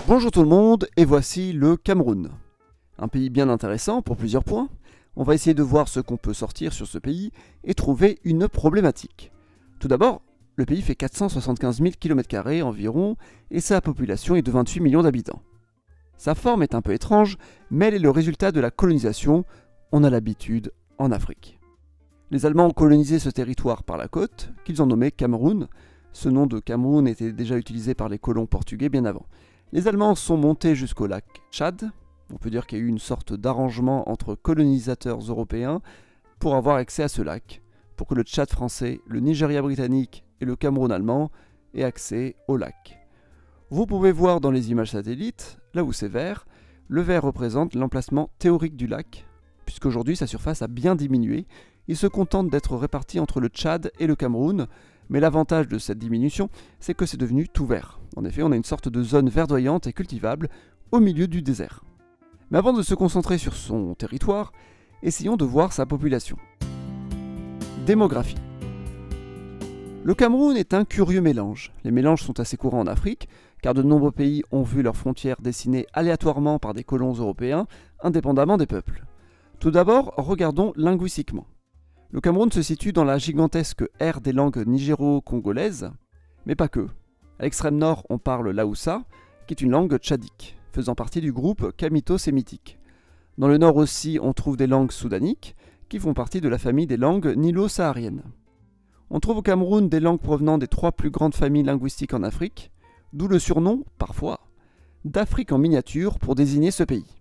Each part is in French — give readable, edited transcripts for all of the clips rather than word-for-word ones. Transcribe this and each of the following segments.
Bonjour tout le monde, et voici le Cameroun. Un pays bien intéressant pour plusieurs points. On va essayer de voir ce qu'on peut sortir sur ce pays et trouver une problématique. Tout d'abord, le pays fait 475 000 km² environ et sa population est de 28 millions d'habitants. Sa forme est un peu étrange, mais elle est le résultat de la colonisation, on a l'habitude en Afrique. Les Allemands ont colonisé ce territoire par la côte, qu'ils ont nommé Cameroun. Ce nom de Cameroun était déjà utilisé par les colons portugais bien avant. Les Allemands sont montés jusqu'au lac Tchad. On peut dire qu'il y a eu une sorte d'arrangement entre colonisateurs européens pour avoir accès à ce lac, pour que le Tchad français, le Nigeria britannique et le Cameroun allemand aient accès au lac. Vous pouvez voir dans les images satellites, là où c'est vert, le vert représente l'emplacement théorique du lac, puisqu'aujourd'hui sa surface a bien diminué. Il se contente d'être réparti entre le Tchad et le Cameroun, mais l'avantage de cette diminution, c'est que c'est devenu tout vert. En effet, on a une sorte de zone verdoyante et cultivable au milieu du désert. Mais avant de se concentrer sur son territoire, essayons de voir sa population. Démographie. Le Cameroun est un curieux mélange. Les mélanges sont assez courants en Afrique, car de nombreux pays ont vu leurs frontières dessinées aléatoirement par des colons européens, indépendamment des peuples. Tout d'abord, regardons linguistiquement. Le Cameroun se situe dans la gigantesque aire des langues nigéro-congolaises, mais pas que. À l'extrême nord, on parle l'Aoussa, qui est une langue tchadique, faisant partie du groupe kamito-sémitique. Dans le nord aussi, on trouve des langues soudaniques, qui font partie de la famille des langues nilo-sahariennes. On trouve au Cameroun des langues provenant des trois plus grandes familles linguistiques en Afrique, d'où le surnom, parfois, d'Afrique en miniature pour désigner ce pays.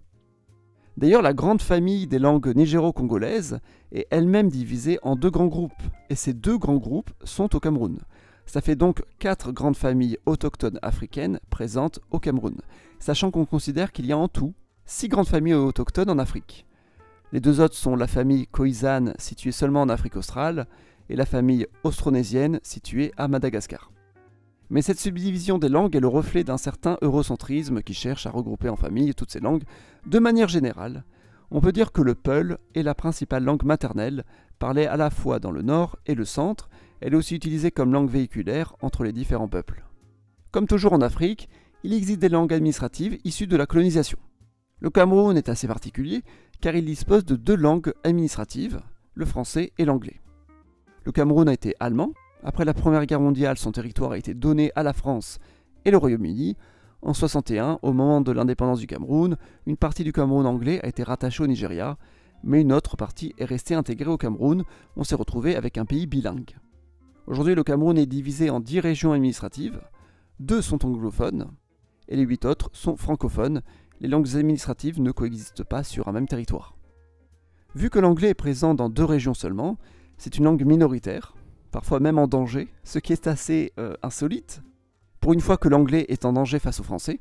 D'ailleurs, la grande famille des langues nigéro-congolaises est elle-même divisée en deux grands groupes, et ces deux grands groupes sont au Cameroun. Ça fait donc 4 grandes familles autochtones africaines présentes au Cameroun, sachant qu'on considère qu'il y a en tout 6 grandes familles autochtones en Afrique. Les deux autres sont la famille Khoisan, située seulement en Afrique australe, et la famille austronésienne, située à Madagascar. Mais cette subdivision des langues est le reflet d'un certain eurocentrisme qui cherche à regrouper en famille toutes ces langues. De manière générale, on peut dire que le peul est la principale langue maternelle, parlée à la fois dans le nord et le centre. Elle est aussi utilisée comme langue véhiculaire entre les différents peuples. Comme toujours en Afrique, il existe des langues administratives issues de la colonisation. Le Cameroun est assez particulier car il dispose de 2 langues administratives, le français et l'anglais. Le Cameroun a été allemand. Après la Première Guerre mondiale, son territoire a été donné à la France et le Royaume-Uni. En 1961, au moment de l'indépendance du Cameroun, une partie du Cameroun anglais a été rattachée au Nigeria, mais une autre partie est restée intégrée au Cameroun. On s'est retrouvé avec un pays bilingue. Aujourd'hui, le Cameroun est divisé en 10 régions administratives, 2 sont anglophones et les 8 autres sont francophones. Les langues administratives ne coexistent pas sur un même territoire. Vu que l'anglais est présent dans 2 régions seulement, c'est une langue minoritaire, parfois même en danger, ce qui est assez insolite, pour une fois que l'anglais est en danger face au français.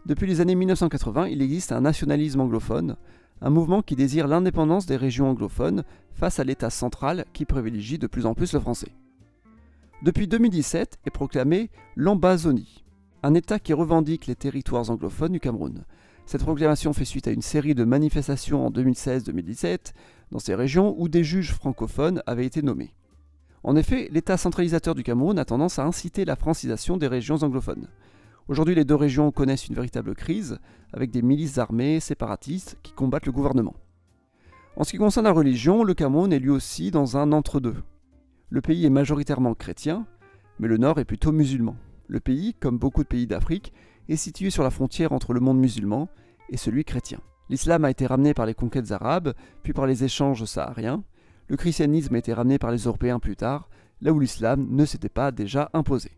Depuis les années 1980, il existe un nationalisme anglophone, un mouvement qui désire l'indépendance des régions anglophones face à l'État central qui privilégie de plus en plus le français. Depuis 2017 est proclamé l'Ambazonie, un État qui revendique les territoires anglophones du Cameroun. Cette proclamation fait suite à une série de manifestations en 2016-2017 dans ces régions où des juges francophones avaient été nommés. En effet, l'État centralisateur du Cameroun a tendance à inciter la francisation des régions anglophones. Aujourd'hui, les 2 régions connaissent une véritable crise, avec des milices armées séparatistes qui combattent le gouvernement. En ce qui concerne la religion, le Cameroun est lui aussi dans un entre-deux. Le pays est majoritairement chrétien, mais le nord est plutôt musulman. Le pays, comme beaucoup de pays d'Afrique, est situé sur la frontière entre le monde musulman et celui chrétien. L'islam a été ramené par les conquêtes arabes, puis par les échanges sahariens. Le christianisme a été ramené par les Européens plus tard, là où l'islam ne s'était pas déjà imposé.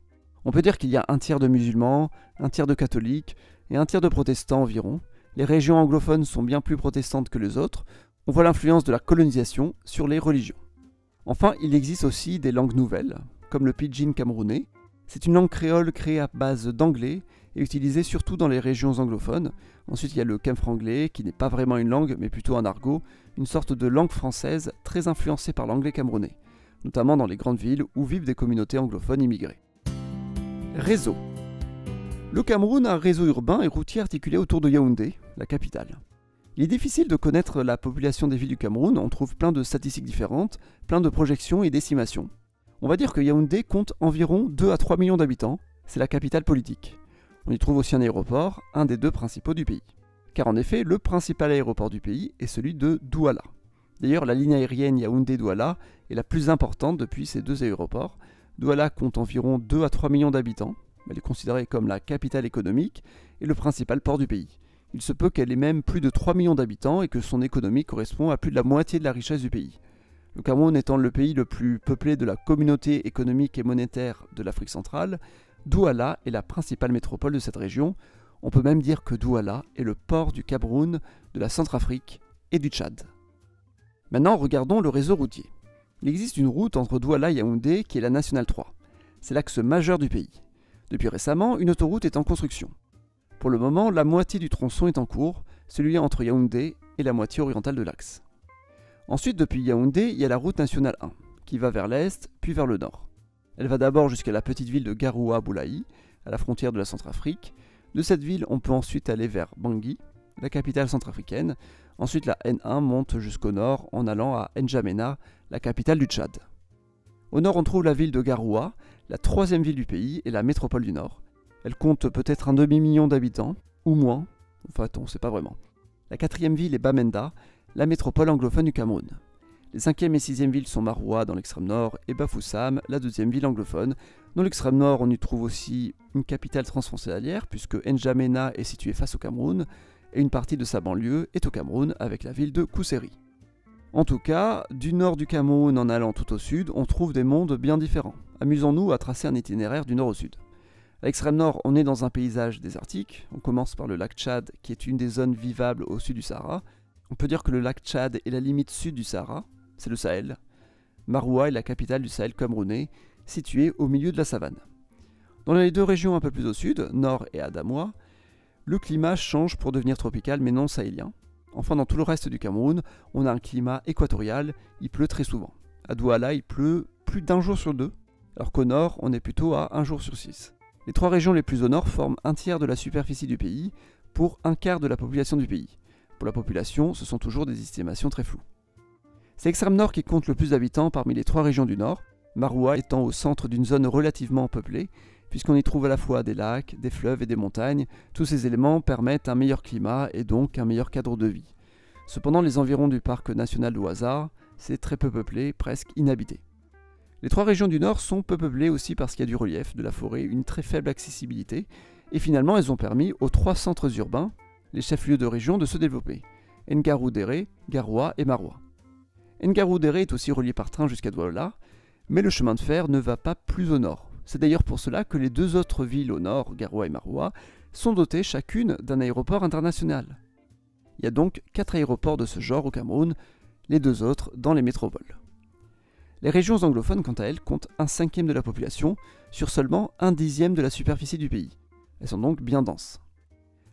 On peut dire qu'il y a un tiers de musulmans, un tiers de catholiques et un tiers de protestants environ. Les régions anglophones sont bien plus protestantes que les autres. On voit l'influence de la colonisation sur les religions. Enfin, il existe aussi des langues nouvelles, comme le pidgin camerounais. C'est une langue créole créée à base d'anglais et utilisée surtout dans les régions anglophones. Ensuite, il y a le kemfranglais, qui n'est pas vraiment une langue, mais plutôt un argot, une sorte de langue française très influencée par l'anglais camerounais, notamment dans les grandes villes où vivent des communautés anglophones immigrées. Réseau. Le Cameroun a un réseau urbain et routier articulé autour de Yaoundé, la capitale. Il est difficile de connaître la population des villes du Cameroun, on trouve plein de statistiques différentes, plein de projections et d'estimations. On va dire que Yaoundé compte environ 2 à 3 millions d'habitants, c'est la capitale politique. On y trouve aussi un aéroport, un des deux principaux du pays. Car en effet, le principal aéroport du pays est celui de Douala. D'ailleurs, la ligne aérienne Yaoundé-Douala est la plus importante depuis ces deux aéroports. Douala compte environ 2 à 3 millions d'habitants. Elle est considérée comme la capitale économique et le principal port du pays. Il se peut qu'elle ait même plus de 3 millions d'habitants et que son économie correspond à plus de la moitié de la richesse du pays. Le Cameroun étant le pays le plus peuplé de la communauté économique et monétaire de l'Afrique centrale, Douala est la principale métropole de cette région. On peut même dire que Douala est le port du Cameroun, de la Centrafrique et du Tchad. Maintenant, regardons le réseau routier. Il existe une route entre Douala et Yaoundé qui est la Nationale 3. C'est l'axe majeur du pays. Depuis récemment, une autoroute est en construction. Pour le moment, la moitié du tronçon est en cours, celui entre Yaoundé et la moitié orientale de l'axe. Ensuite, depuis Yaoundé, il y a la route nationale 1, qui va vers l'est, puis vers le nord. Elle va d'abord jusqu'à la petite ville de Garoua-Boulaï, à la frontière de la Centrafrique. De cette ville, on peut ensuite aller vers Bangui, la capitale centrafricaine. Ensuite, la N1 monte jusqu'au nord en allant à N'Djamena, la capitale du Tchad. Au nord, on trouve la ville de Garoua, la troisième ville du pays et la métropole du nord. Elle compte peut-être un demi-million d'habitants, ou moins, enfin on ne sait pas vraiment. La quatrième ville est Bamenda, la métropole anglophone du Cameroun. Les cinquième et sixième villes sont Maroua dans l'extrême nord et Bafoussam, la deuxième ville anglophone. Dans l'extrême nord, on y trouve aussi une capitale transfrontalière, puisque N'Djamena est située face au Cameroun, et une partie de sa banlieue est au Cameroun avec la ville de Kousséri. En tout cas, du nord du Cameroun en allant tout au sud, on trouve des mondes bien différents. Amusons-nous à tracer un itinéraire du nord au sud. À l'extrême nord, on est dans un paysage désertique. On commence par le lac Tchad, qui est une des zones vivables au sud du Sahara. On peut dire que le lac Tchad est la limite sud du Sahara, c'est le Sahel. Maroua est la capitale du Sahel camerounais, située au milieu de la savane. Dans les deux régions un peu plus au sud, Nord et Adamawa, le climat change pour devenir tropical mais non sahélien. Enfin, dans tout le reste du Cameroun, on a un climat équatorial, il pleut très souvent. À Douala, il pleut plus d'1 jour sur 2, alors qu'au nord, on est plutôt à 1 jour sur 6. Les trois régions les plus au nord forment un tiers de la superficie du pays, pour un quart de la population du pays. Pour la population, ce sont toujours des estimations très floues. C'est l'extrême nord qui compte le plus d'habitants parmi les trois régions du nord, Maroua étant au centre d'une zone relativement peuplée, puisqu'on y trouve à la fois des lacs, des fleuves et des montagnes. Tous ces éléments permettent un meilleur climat et donc un meilleur cadre de vie. Cependant, les environs du parc national d'Ouazar, c'est très peu peuplé, presque inhabité. Les trois régions du nord sont peu peuplées aussi parce qu'il y a du relief, de la forêt, une très faible accessibilité, et finalement elles ont permis aux trois centres urbains, les chefs-lieux de région, de se développer. Ngaroudéré, Garoua et Maroua. Ngaroudéré est aussi relié par train jusqu'à Douala, mais le chemin de fer ne va pas plus au nord. C'est d'ailleurs pour cela que les deux autres villes au nord, Garoua et Maroua, sont dotées chacune d'un aéroport international. Il y a donc 4 aéroports de ce genre au Cameroun, les deux autres dans les métropoles. Les régions anglophones, quant à elles, comptent 1/5 de la population, sur seulement 1/10 de la superficie du pays. Elles sont donc bien denses.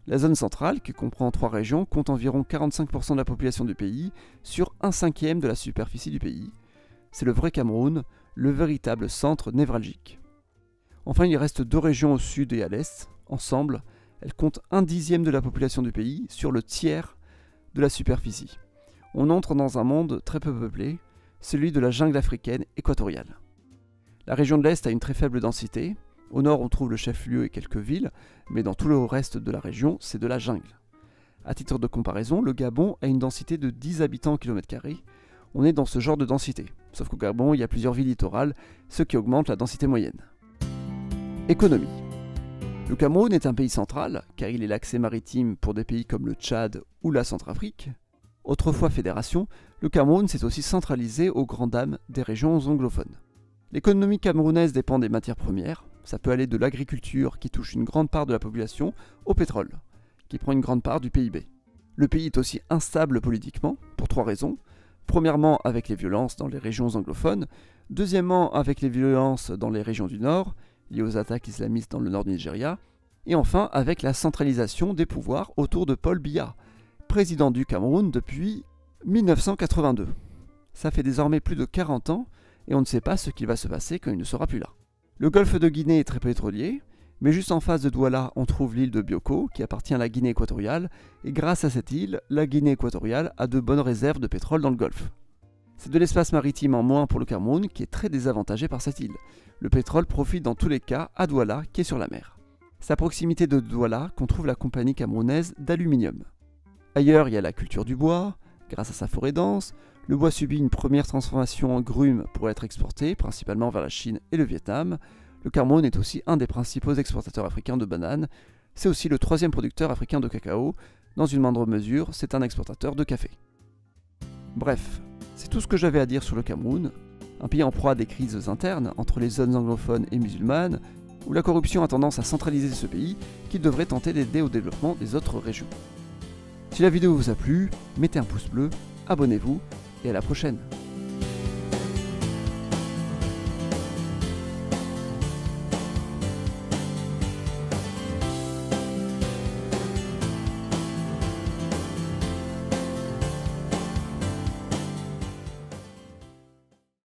La zone centrale, qui comprend 3 régions, compte environ 45% de la population du pays, sur 1/5 de la superficie du pays. C'est le vrai Cameroun, le véritable centre névralgique. Enfin, il reste 2 régions au sud et à l'est. Ensemble, elles comptent 1/10 de la population du pays, sur le tiers de la superficie. On entre dans un monde très peu peuplé, celui de la jungle africaine équatoriale. La région de l'Est a une très faible densité. Au nord, on trouve le chef-lieu et quelques villes, mais dans tout le reste de la région, c'est de la jungle. À titre de comparaison, le Gabon a une densité de 10 habitants au km². On est dans ce genre de densité, sauf qu'au Gabon, il y a plusieurs villes littorales, ce qui augmente la densité moyenne. Économie. Le Cameroun est un pays central, car il est l'accès maritime pour des pays comme le Tchad ou la Centrafrique. Autrefois fédération, le Cameroun s'est aussi centralisé aux grandes dames des régions anglophones. L'économie camerounaise dépend des matières premières. Ça peut aller de l'agriculture, qui touche une grande part de la population, au pétrole, qui prend une grande part du PIB. Le pays est aussi instable politiquement, pour 3 raisons. Premièrement, avec les violences dans les régions anglophones. Deuxièmement, avec les violences dans les régions du nord, liées aux attaques islamistes dans le nord du Nigeria. Et enfin, avec la centralisation des pouvoirs autour de Paul Biya, président du Cameroun depuis 1982. Ça fait désormais plus de 40 ans, et on ne sait pas ce qu'il va se passer quand il ne sera plus là. Le golfe de Guinée est très pétrolier, mais juste en face de Douala, on trouve l'île de Bioko, qui appartient à la Guinée équatoriale, et grâce à cette île, la Guinée équatoriale a de bonnes réserves de pétrole dans le golfe. C'est de l'espace maritime en moins pour le Cameroun, qui est très désavantagé par cette île. Le pétrole profite dans tous les cas à Douala, qui est sur la mer. C'est à proximité de Douala qu'on trouve la compagnie camerounaise d'aluminium. Ailleurs, il y a la culture du bois. Grâce à sa forêt dense, le bois subit une première transformation en grume pour être exporté, principalement vers la Chine et le Vietnam. Le Cameroun est aussi un des principaux exportateurs africains de bananes. C'est aussi le troisième producteur africain de cacao. Dans une moindre mesure, c'est un exportateur de café. Bref, c'est tout ce que j'avais à dire sur le Cameroun, un pays en proie à des crises internes entre les zones anglophones et musulmanes, où la corruption a tendance à centraliser ce pays qui devrait tenter d'aider au développement des autres régions. Si la vidéo vous a plu, mettez un pouce bleu, abonnez-vous et à la prochaine.